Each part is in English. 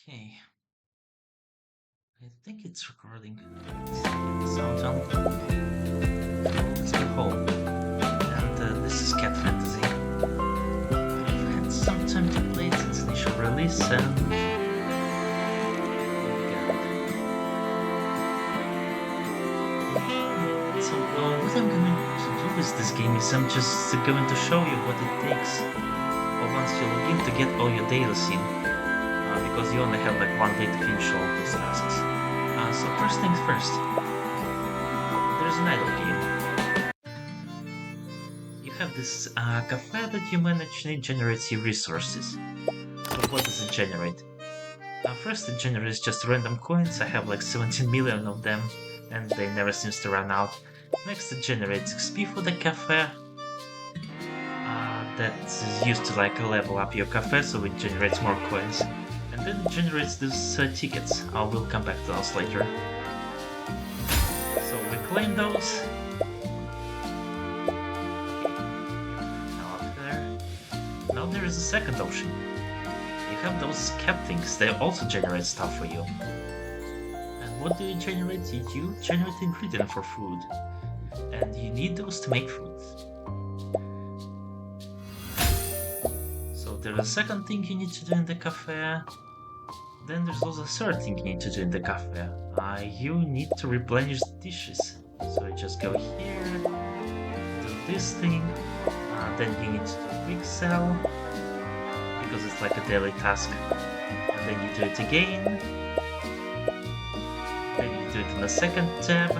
Okay, I think it's recording. Let's get the sound on. Let's go home. And this is Cat Fantasy. I've had some time to play it since initial release, and so what I'm going to do with this game is I'm just going to show you what it takes once you log in to get all your data in, because you only have like one day to finish all these tasks. So first things first, there's an idle game. You have this cafe that you manage and it generates your resources. So what does it generate? First it generates just random coins. I have like 17 million of them and they never seems to run out. Next it generates XP for the cafe. That is used to like level up your cafe, so it generates more coins. And then it generates these tickets. I will come back to those later. So we claim those. Now there is a second option. You have those cap things, they also generate stuff for you. And what do you generate? You generate ingredient for food. And you need those to make food. So there's a second thing you need to do in the cafe. Then there's also a third thing you need to do in the cafe. You need to replenish the dishes. So you just go here, do this thing, then you need to do quick sell, because it's like a daily task. And then you do it again. Then you do it in the second tab.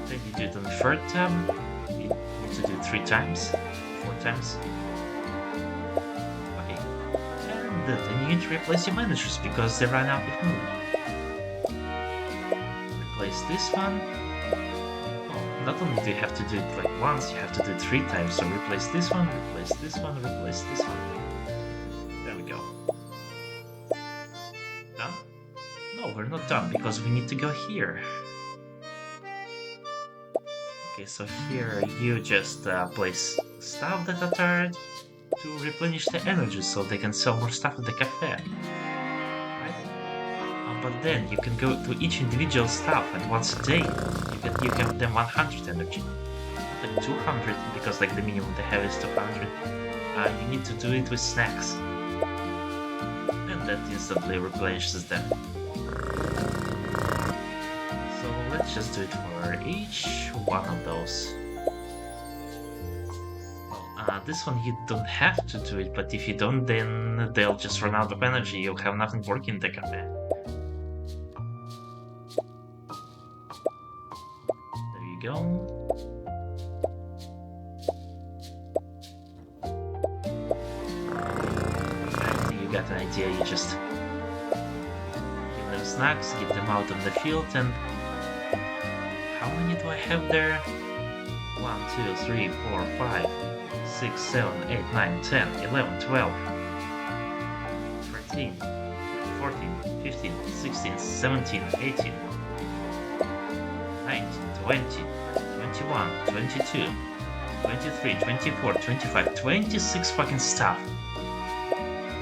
Then you do it in the third tab. You need to do it 3 times, 4 times. Okay. And then you need to replace your managers because they ran out of food. Replace this one. Not only do you have to do it like once, you have to do it 3 times. So replace this one, replace this one, replace this one. There we go. Done? No, we're not done because we need to go here. Okay, so here you just place stuff that are tired to replenish the energy so they can sell more stuff at the cafe. But then you can go to each individual stuff, and once a day you can give them 100 energy, not like 200, because like the minimum they have is 200. You need to do it with snacks, and that instantly replenishes them. So let's just do it for each one of those. This one you don't have to do it, but if you don't, then they'll just run out of energy. You'll have nothing working in the cafe. Go. I think you got an idea. You just give them snacks, get them out on the field, and how many do I have there? 1, 2, 3, 4, 5, 6, 7, 8, 9, 10, 11, 12, 13, 14, 15, 16, 17, 18, 19, 20, 21, 22, 23, 24, 25, 26 fucking stuff.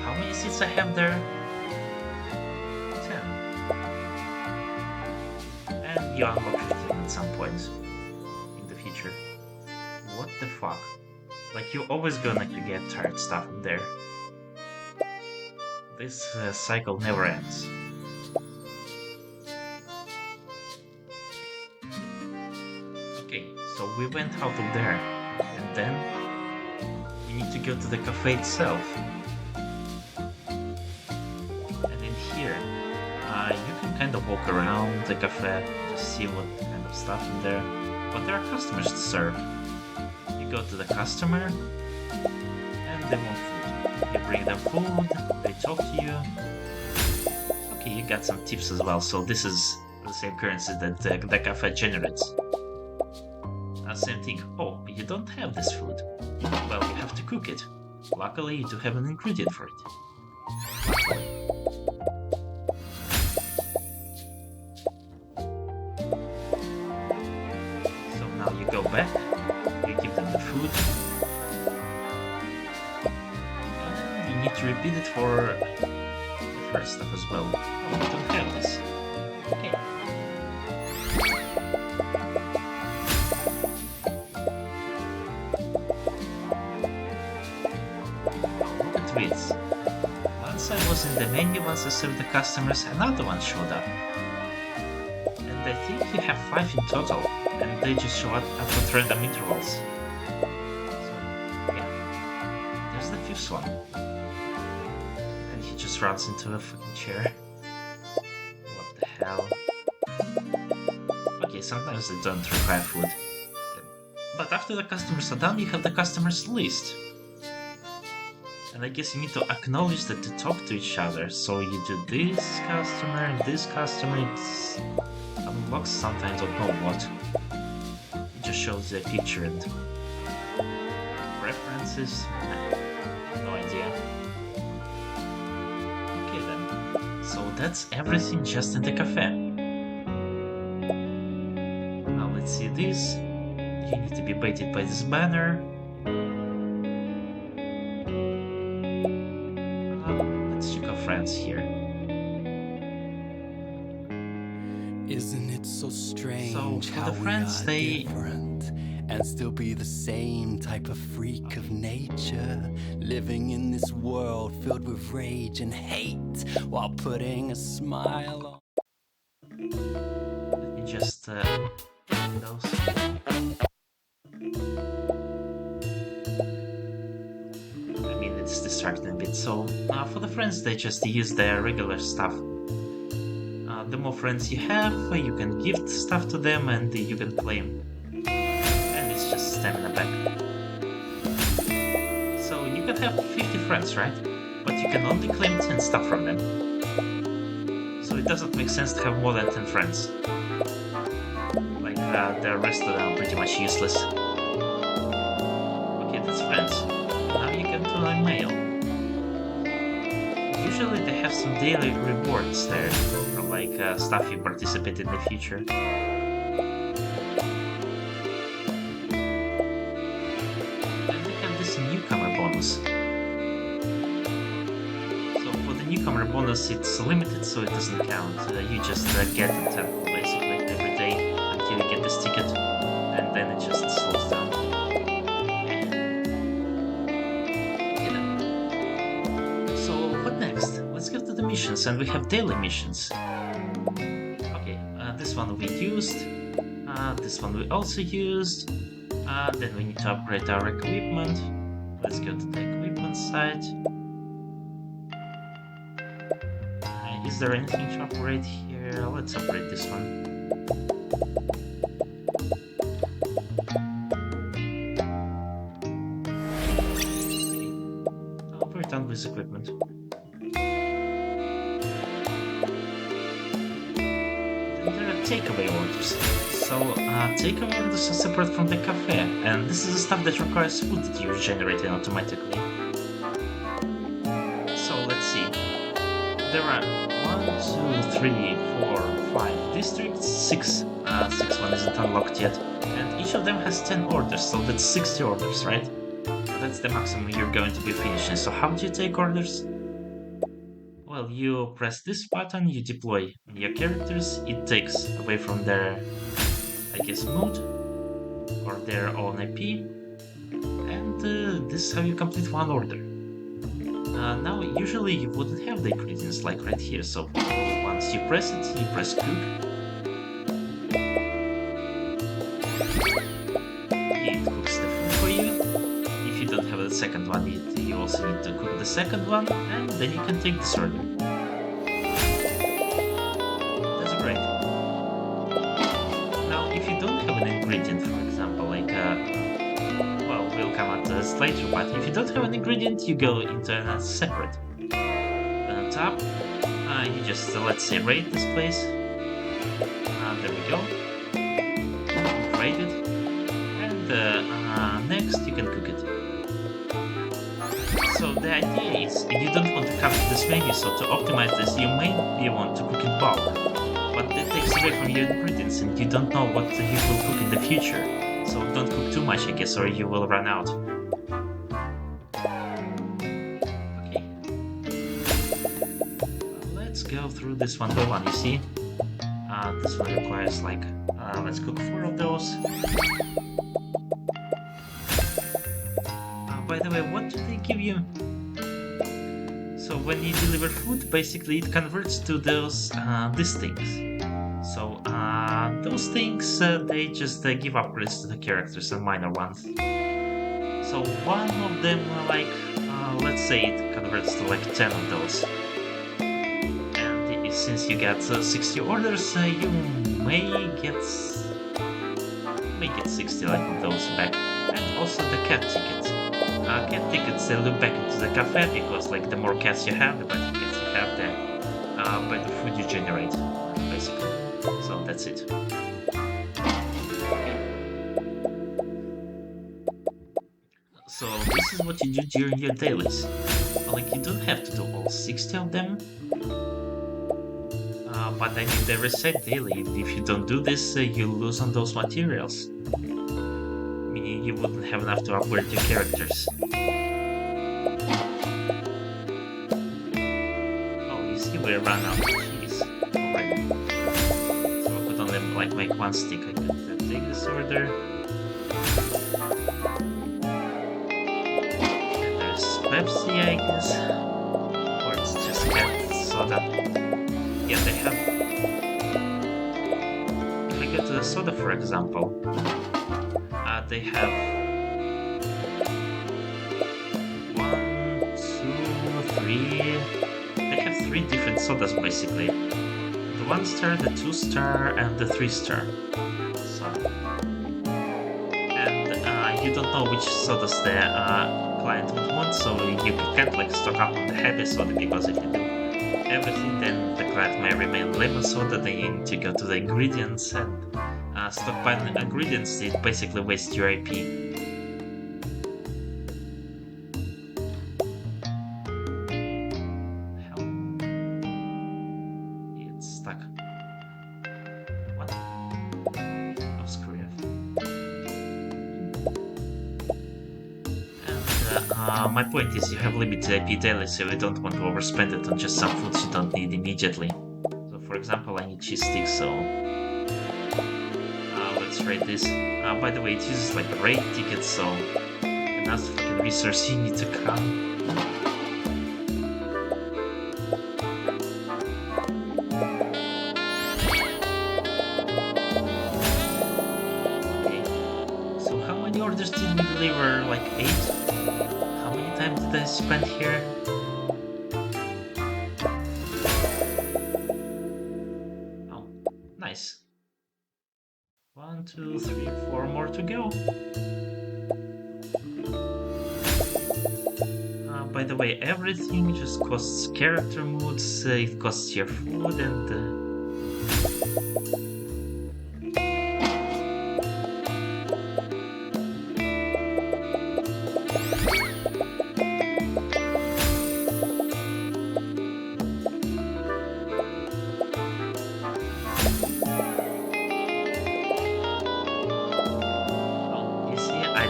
How many seats I have there? 10. And you unlock 15 at some point in the future. What the fuck? Like, you're always gonna get tired stuff in there. This cycle never ends. So we went out of there, and then you need to go to the cafe itself. And in here, you can kind of walk around the cafe, just see what kind of stuff in there. But there are customers to serve. You go to the customer, and they want food. You bring them food, they talk to you. Okay, you got some tips as well, so this is the same currency that the cafe generates. Same thing. Oh, you don't have this food. Well, you have to cook it. Luckily, you do have an ingredient for it. So now you go back, you give them the food, and to repeat it for the first stuff as well. Oh, we don't have this. Okay. Look at this. Once I was in the menu, once I served the customers, another one showed up. And I think you have 5 in total, and they just show up at random intervals. So, yeah. There's the 5th one. And he just runs into a fucking chair. What the hell? Okay, sometimes they don't require food. But after the customers are done, you have the customers list. And I guess you need to acknowledge that they talk to each other. So you do this customer, it unlocks something, I don't know what. It just shows the picture and references. No idea. Okay then. So that's everything just in the cafe. Now let's see this. You need to be baited by this banner. Let's check our friends here. Isn't it so strange So for how the friends, we are they different and still be the same type of freak of nature, living in this world filled with rage and hate while putting a smile on. let me just those. I mean, it's distracting a bit. So for the friends, they just use their regular stuff. The more friends you have, you can gift stuff to them and you can claim. And it's just stamina back. So you can have 50 friends, right? But you can only claim 10 stuff from them. So it doesn't make sense to have more than 10 friends. Like the rest of them are pretty much useless. Okay, that's friends. Now you can turn on mail. Usually they have some daily rewards there, from like stuff you participate in the future. And they have this newcomer bonus. So for the newcomer bonus, it's limited, so it doesn't count. You just get it basically every day until you get this ticket, and then it just slows down. Next, let's get to the missions, and we have daily missions. Okay, this one we used, this one we also used, then we need to upgrade our equipment. Let's go to the equipment side. Is there anything to upgrade here? Let's upgrade this one. Okay. We're done with equipment. Takeaway orders. So takeaway orders are separate from the cafe, and this is the stuff that requires food that you're generating automatically. So let's see. There are 1, 2, 3, 4, 5 districts, 6 one isn't unlocked yet, and each of them has 10 orders, so that's 60 orders, right? That's the maximum you're going to be finishing. So how do you take orders? Well, you press this button, you deploy your characters, it takes away from their, I guess, mood or their own IP, and this is how you complete one order. Now, usually you wouldn't have the ingredients like right here, so once you press it, you press cook. It cooks the food for you. If you don't have the second one, you also need to cook the second one, and then you can take this order. That's great. Now, if you don't have an ingredient, for example, like, well, we'll come at this later, but if you don't have an ingredient, you go into a separate. Then on top, you just, let's say, rate this place. There we go. Rate it. And next, you can cook it. So the idea is, you don't want to come to this menu, so to optimize this, you may want to cook in bulk, but that takes away from your ingredients, and you don't know what you will cook in the future. So don't cook too much, I guess, or you will run out. Okay, through this one by one, you see? This one requires like, let's cook 4 of those. By the way, what do they give you? So when you deliver food, basically it converts to those these things. So those things, they just give upgrades to the characters and minor ones. So one of them, like, let's say it converts to like 10 of those. And since you get 60 orders, you may get 60 like of those back. And also the cat tickets. Cat tickets, they loop back into the cafe because like the more cats you have, the better cats you have, the better food you generate, basically. So that's it. So this is what you do during your dailies. Like you don't have to do all 60 of them. But I mean they reset daily. If you don't do this, you lose on those materials. Meaning you wouldn't have enough to upgrade your characters. We run out of cheese already. So I could only like make one stick. I could take this order. And there's Pepsi, I guess. Or it's just cat soda. Yeah, they have. If we go to the soda, for example, they have 1, 2, 3. They have 3 different sodas basically. The 1-star, the 2-star, and the 3-star soda. And you don't know which sodas the client would want, so you can't like stock up on the heavy soda, because if you do everything, then the client may remain lemon soda. Then you need to go to the ingredients and stockpile the ingredients. It basically wastes your IP. My point is you have limited IP daily, so you don't want to overspend it on just some foods you don't need immediately. So for example, I need cheese sticks, so let's rate this. By the way, it uses like raid tickets, so another fucking resource you need to come. Okay, so how many orders did we deliver? Like 8? How many times did I spend here? Oh, nice. 1, 2, 3, 4 more to go. By the way, everything just costs character moods, it costs your food, and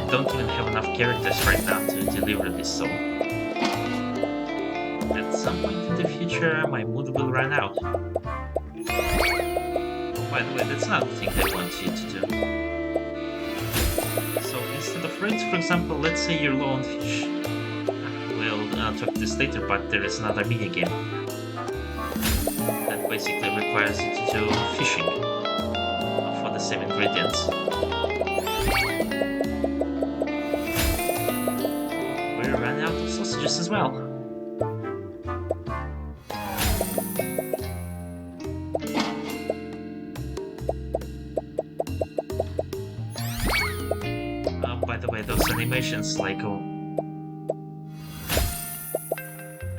don't even have enough characters right now to deliver this, so at some point in the future my mood will run out. Oh, by the way, that's another thing I want you to do. So instead of raids, for example, let's say you're low on fish. We'll talk this later, but there is another minigame that basically requires you to do fishing for the same ingredients. Ran out of sausages as well. By the way, those animations, like, I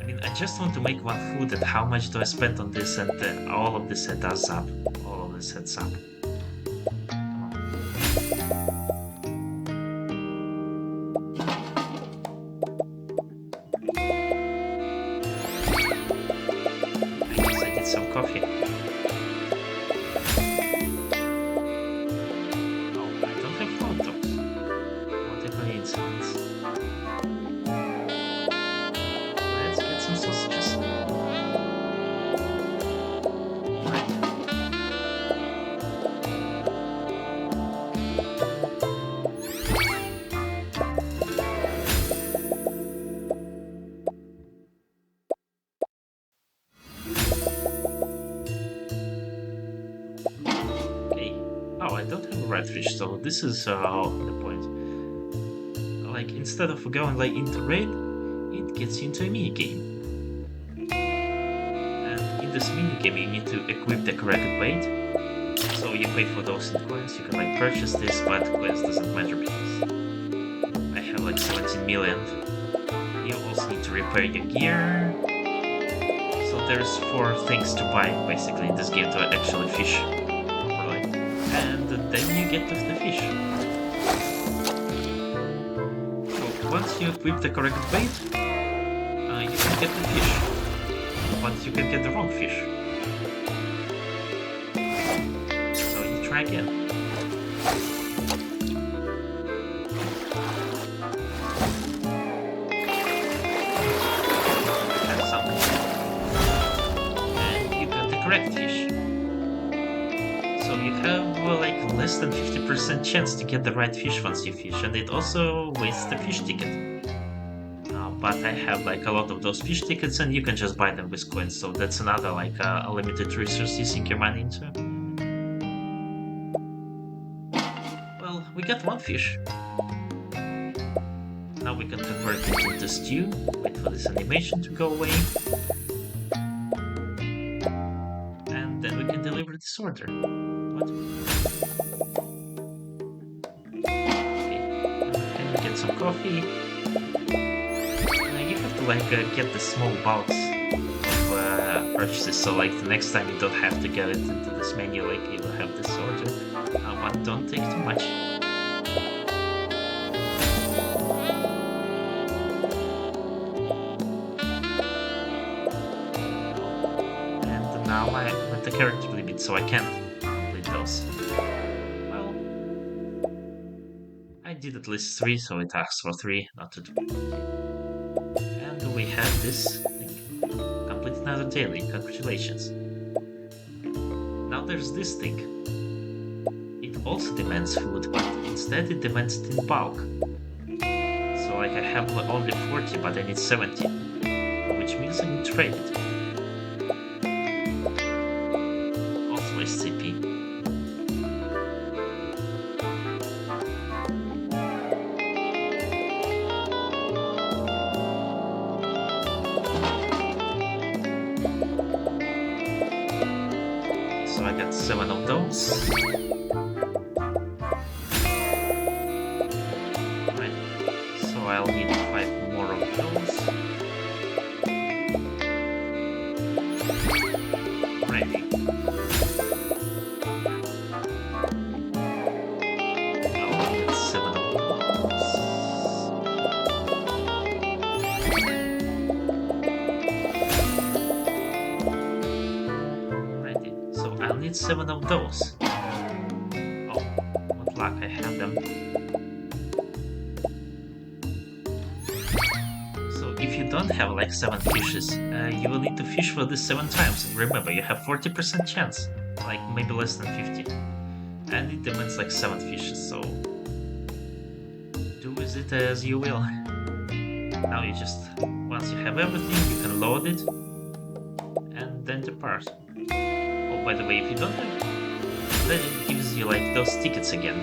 mean, I just want to make one food, and how much do I spend on this, and all of this adds up. All of this adds up. Some coffee. Oh, I don't have hot dogs. What if I eat some? Let's get some sausages. fish. So this is the point. Like instead of going like into raid, it gets you into a mini game. And in this mini game, you need to equip the correct bait. So you pay for those in coins. You can like purchase this, but coins doesn't matter because I have like 17 million. You also need to repair your gear. So there's 4 things to buy basically in this game to actually fish properly. And then you get the fish. So once you equip the correct bait, you can get the fish. But you can get the wrong fish. So you try again. Correct fish. So you have like less than 50% chance to get the right fish once you fish, and it also wastes the fish ticket. But I have like a lot of those fish tickets, and you can just buy them with coins. So that's another like a limited resource you sink your money into. Well, we got 1 fish. Now we can convert it into stew. Wait for this animation to go away. Then we can deliver this order. What? Okay. Can we get some coffee? You have to like get the small bulks of purchases, so like the next time you don't have to get it into this menu, like you will have this order. But don't take too much. Now I'm at the character limit, so I can't complete those. Well, I did at least 3, so it asks for 3, not 2. And we have this thing. Complete another daily, congratulations. Now there's this thing. It also demands food, but instead it demands it in bulk. So like I have only 40, but I need 70, which means I need to trade it. CP. So I got 7 of those. Right. So I'll need 5 more of those. Ready. I'll need 7 of those. Oh, what luck, I have them. So if you don't have like 7 fishes, you will need to fish for this 7 times. And remember, you have 40% chance, like maybe less than 50. And it demands like 7 fishes, so do with it as you will. Now you just, once you have everything, you can load it and then depart. By the way, if you don't have it, then it gives you like those tickets again.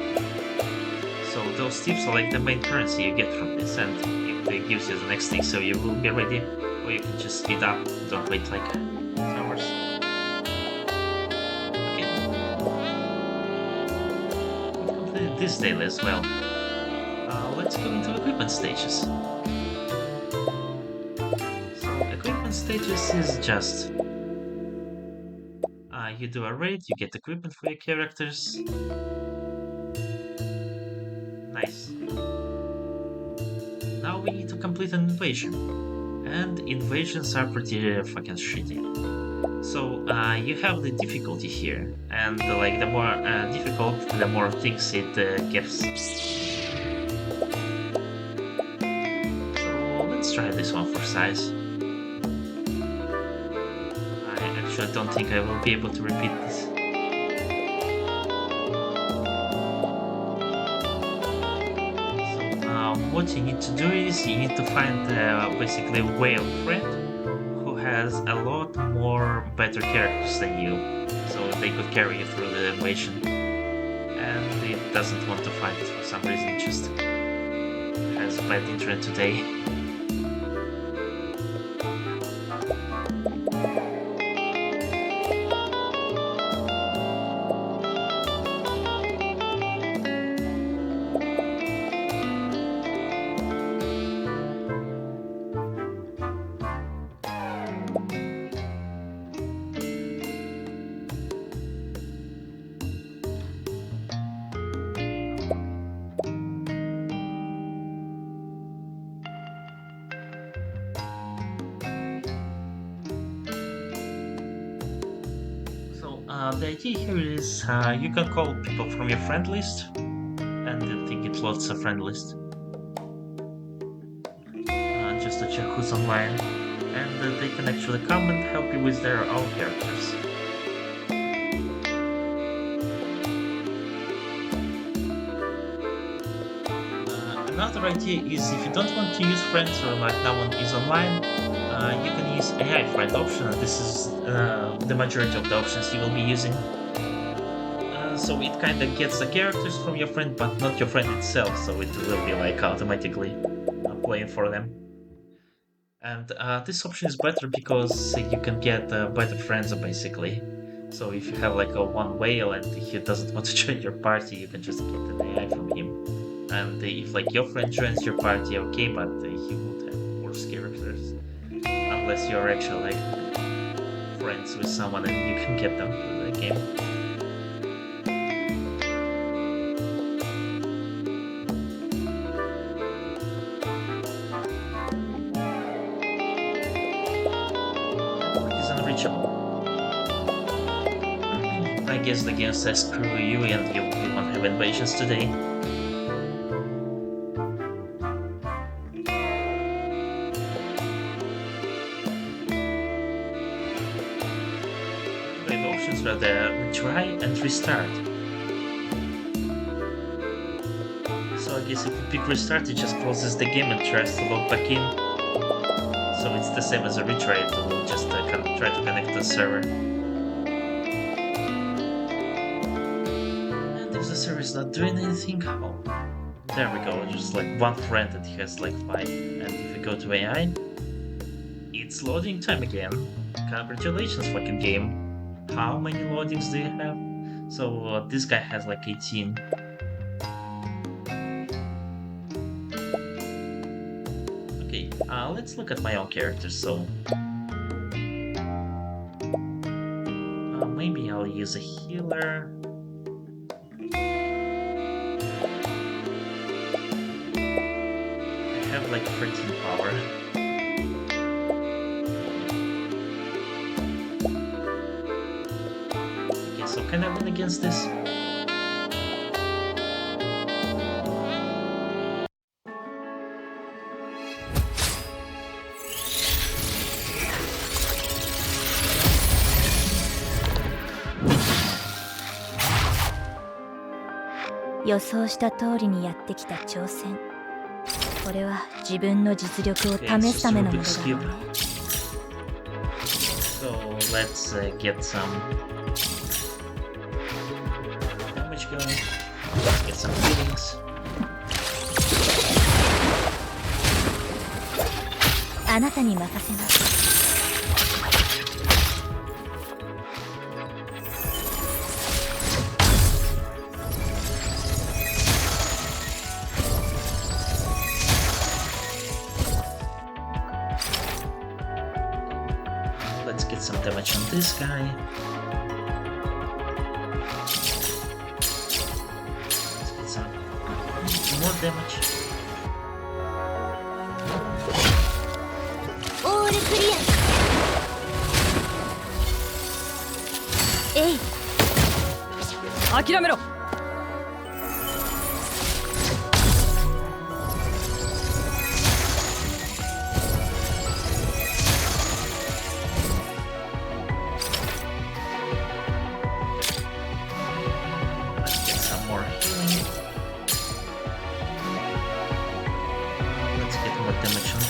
So those tips are like the main currency you get from this, and it gives you the next thing, so you will be ready. Or you can just speed up, don't wait like hours. Okay. We've completed this daily as well. Let's go into equipment stages. So equipment stages is just you do a raid, you get equipment for your characters. Nice. Now we need to complete an invasion. And invasions are pretty fucking shitty. So you have the difficulty here, and like the more difficult, the more things it gives. So let's try this one for size. I don't think I will be able to repeat this. So what you need to do is you need to find basically a whale friend who has a lot more better characters than you, so they could carry you through the invasion. And doesn't want to fight for some reason, just has bad internet today. The idea here is you can call people from your friend list, and I think it loads a friend list just to check who's online, and they can actually come and help you with their own characters. Another idea is if you don't want to use friends or like no one is online, you can use AI friend option, and this is the majority of the options you will be using. So it kind of gets the characters from your friend, but not your friend itself, so it will be like automatically playing for them. And this option is better because you can get better friends basically. So if you have like a one whale and he doesn't want to join your party, you can just get an AI from him. And if like your friend joins your party, okay, but he would have worse characters unless you're actually like friends with someone and you can get them through the game. Is unreachable. I guess the game says screw you and you won't have invasions today. Where the retry and restart. So I guess if you pick restart, it just closes the game and tries to log back in. So it's the same as a retry, it will just try to connect to the server. And if the server is not doing anything, oh, there we go, just like one friend that has like 5. And if you go to AI, it's loading time again. Congratulations, fucking game. How many loadings do you have? So this guy has like 18. Okay, let's look at my own characters. So maybe I'll use a healer. I have like 13 power. So can I win against this? "予想した通りにやってきた挑戦。これは自分の実力を試すためのものだろうね。So let's get some damage going. Let's get some healings. あなたに任せます。Let's get some damage on this guy. Let's get some more damage. オールクリア。えい。諦めろ。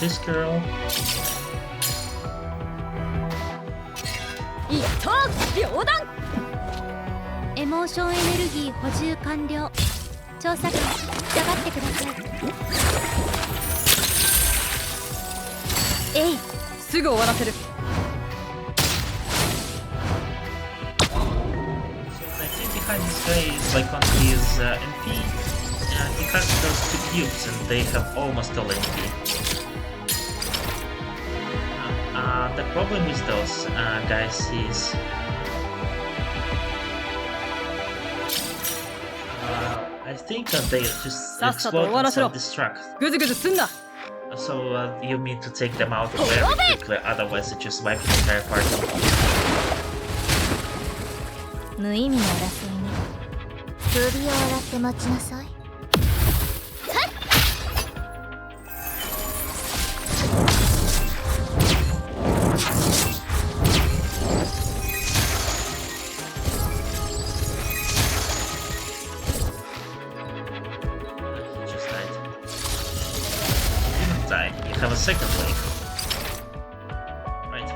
This girl. 一刀両断。エモーションエネルギー補充完了。調査官下がってください。えい、すぐ終わらせる。I think behind this guy is like on his MP. He has those two cubes and they have almost all MP. The problem with those guys is I think that they just explode and self-destruct. So you need to take them out very quickly, otherwise it just wipes the entire party. 無意味な争いね。首を洗って待ちなさい。You have a second wave. Right.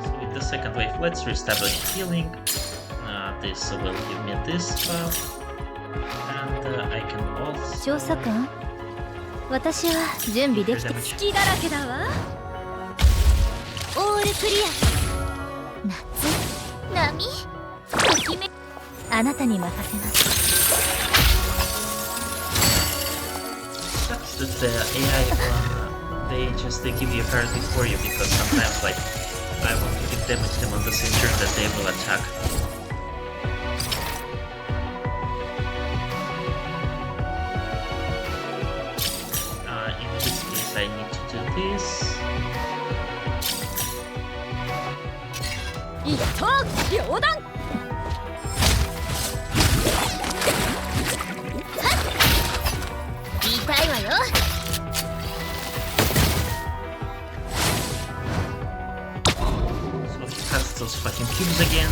So with the second wave, let's reestablish healing. This will give me this buff. And I can also... 調査官、私は準備できて好きだらけだわ。オールクリア。夏、波、ときめ、あなたに任せます。Sucks that the AI they give you a priority for you, because sometimes like I want to give damage them on the same turn that they will attack. In this case I need to do this. 一刀両断。痛いわよ。So he has those fucking cubes again.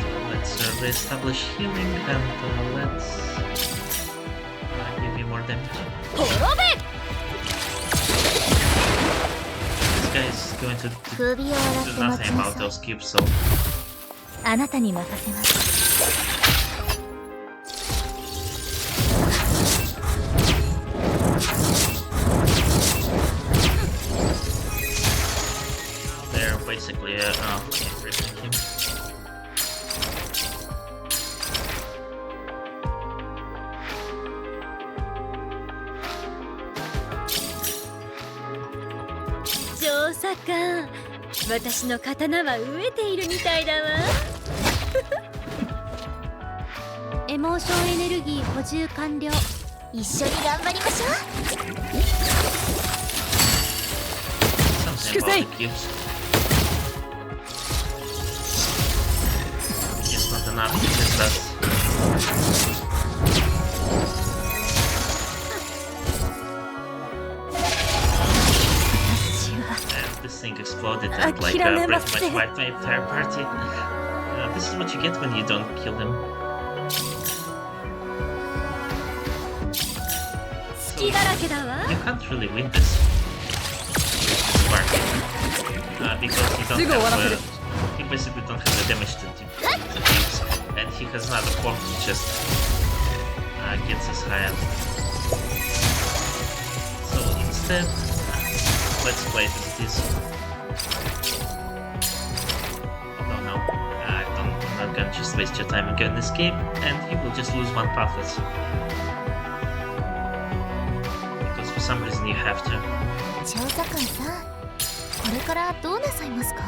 So let's reestablish healing and let's give you more damage. This guy is going to do nothing about those cubes, so あなたに任せます。they're basically breaking him.調査官、私の刀は飢えているみたいだわ。エモーションエネルギー補充完了。一緒に頑張りましょう。 Something about the cubes. Just not enough to kiss us. And this thing exploded and like pretty much wiped my entire party. This is what you get when you don't kill them. So, you can't really win this. Because you don't have he basically don't have the damage to the cubes, and he has another form that just gets us higher. So instead, let's play it as this. No, I'm not gonna just waste your time and go and escape, and you will just lose one pathlet. Because for some reason you have to. 調査官さん、これからどうなさいますか？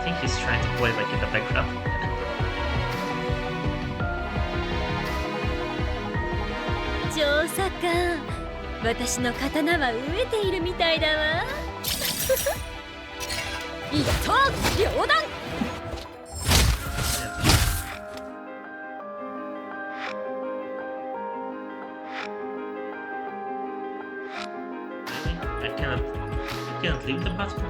I think he's trying to play like in the background. 調査官、私の刀は飢えているみたいだわ。一刀両断。I cannot leave the battle.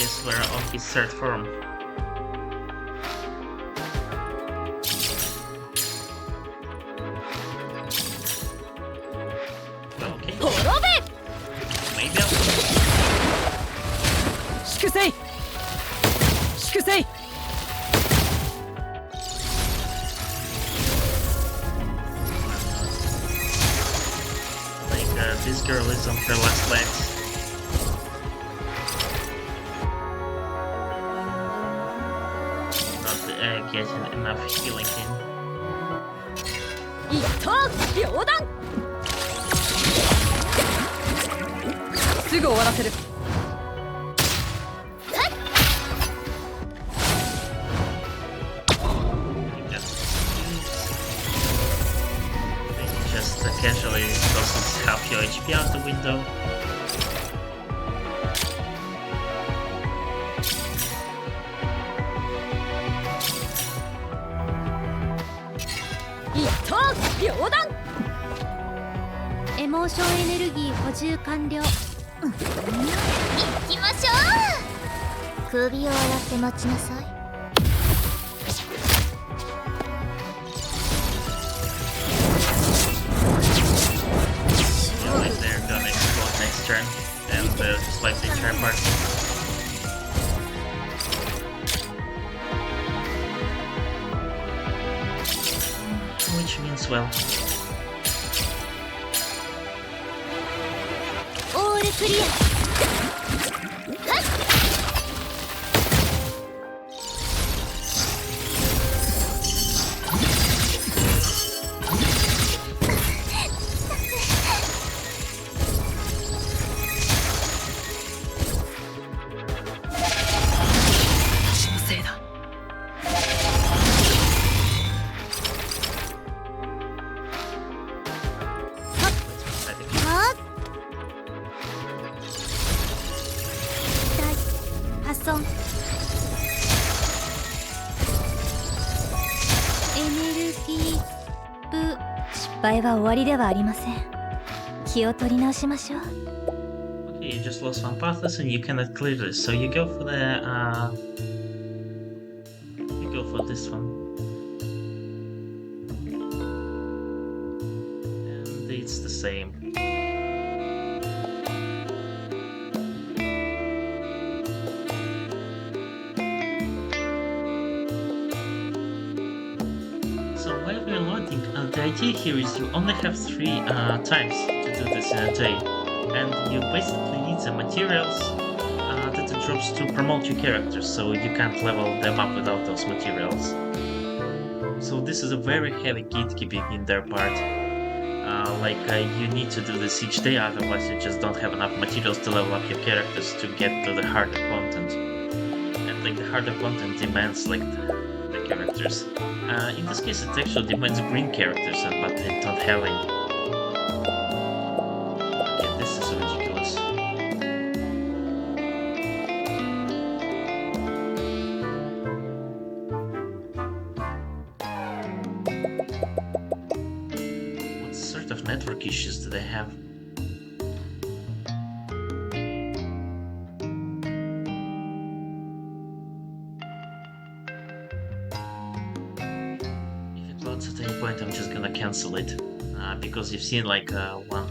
guess we're on his third form. Okay. Maybe I'll... 粛清粛清 This girl is on her last legs. Not getting enough healing in. 一刀両断すぐ終わらせる Just casually tosses half your HP out the window. Yodan! エモーションエネルギー補充完了。行きましょう。首を洗って待ちなさい。 They're gonna explode next turn, and swipe the entire party. Which means, well... All clear! 失敗は終わりではありません。気を取り直しましょう。 Okay, you just lost one pathos and you cannot clear this, so you go for the you go for this one. And it's the same. So while we're loading, the idea here is you only have 3 times to do this in a day, and you basically need the materials that it drops to promote your characters, so you can't level them up without those materials. So this is a very heavy gatekeeping in their part. You need to do this each day, otherwise you just don't have enough materials to level up your characters to get to the harder content. And the harder content demands the characters. In this case, it actually demands green characters, but they don't have any. Okay, this is ridiculous. What sort of network issues do they have? At any point I'm just gonna cancel it because you've seen one.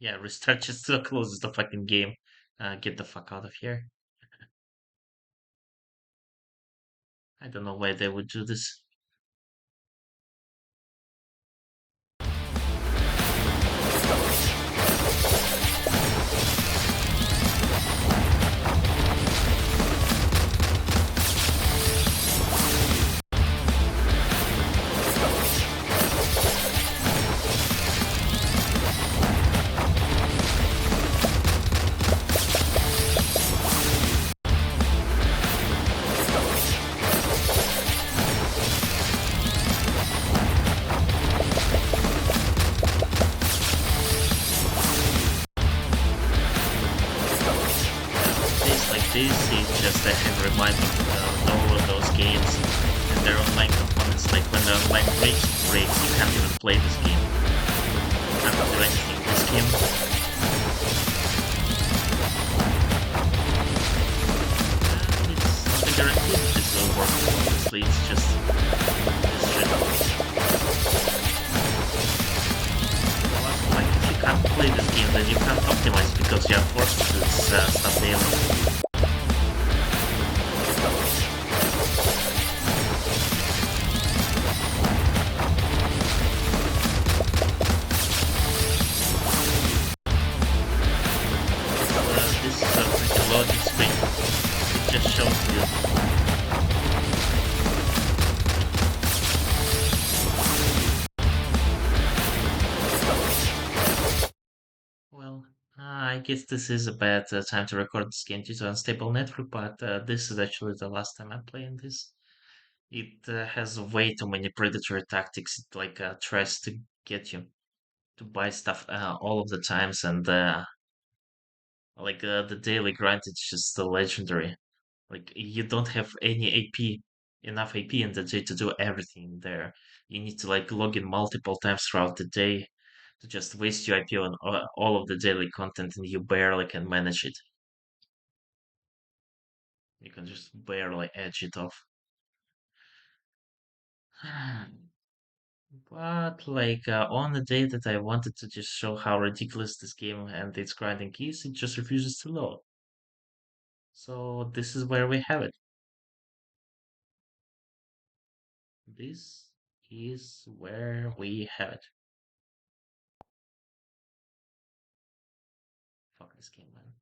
Yeah, restart just closes the fucking game. Get the fuck out of here. I don't know why they would do this. This is just a heavy reminder of all of those games and their online components. Like when the online breaks, you can't even play this game. You can't do anything in this game. honestly, it's just this shit. Like, if you can't play this game, then you can't optimize because you're forced to do this stuff daily. This is a freaking loading screen. It just shows you. Well, I guess this is a bad time to record this game due to unstable network, but this is actually the last time I'm playing this. It has way too many predatory tactics. It like tries to get you to buy stuff all of the times, and the daily grind is just legendary. Like you don't have any AP, enough AP in the day to do everything there. You need to like log in multiple times throughout the day to just waste your IP on all of the daily content, and you barely can manage it. You can just barely edge it off. But like on the day that I wanted to just show how ridiculous this game and its grinding is, it just refuses to load. So this is where we have it. This is where we have it. Fuck this game, man.